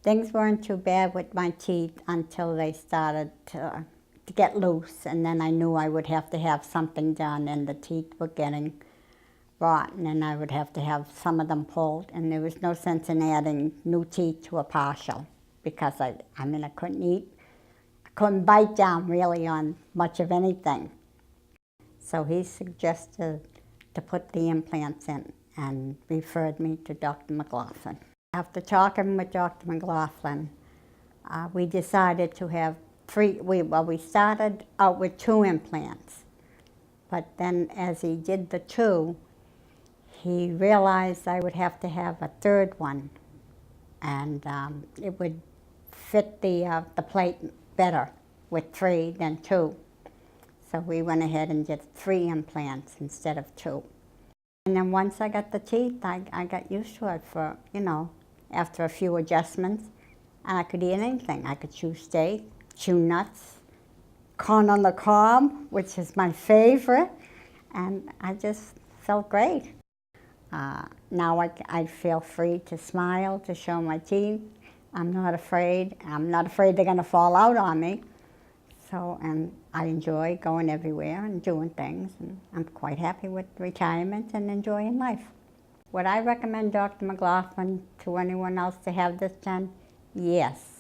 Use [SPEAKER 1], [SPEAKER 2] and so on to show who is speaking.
[SPEAKER 1] Things weren't too bad with my teeth until they started to get loose, and then I knew I would have to have something done, and the teeth were getting rotten, and I would have to have some of them pulled, and there was no sense in adding new teeth to a partial because I mean, I couldn't eat. I couldn't bite down really on much of anything. So he suggested to put the implants in and referred me to Dr. McLaughlin. After talking with Dr. McLaughlin, we decided to have we started out with 2 implants, but then as he did the 2, he realized I would have to have a 3rd one, and it would fit the plate better with 3 than 2. So we went ahead and did 3 implants instead of 2. And then once I got the teeth, I got used to it for, you know, after a few adjustments. And I could eat anything. I could chew steak, chew nuts, corn on the cob, which is my favorite. And I just felt great. Now I feel free to smile, to show my teeth. I'm not afraid. I'm not afraid they're going to fall out on me. So, and I enjoy going everywhere and doing things, and I'm quite happy with retirement and enjoying life. Would I recommend Dr. McLaughlin to anyone else to have this done? Yes.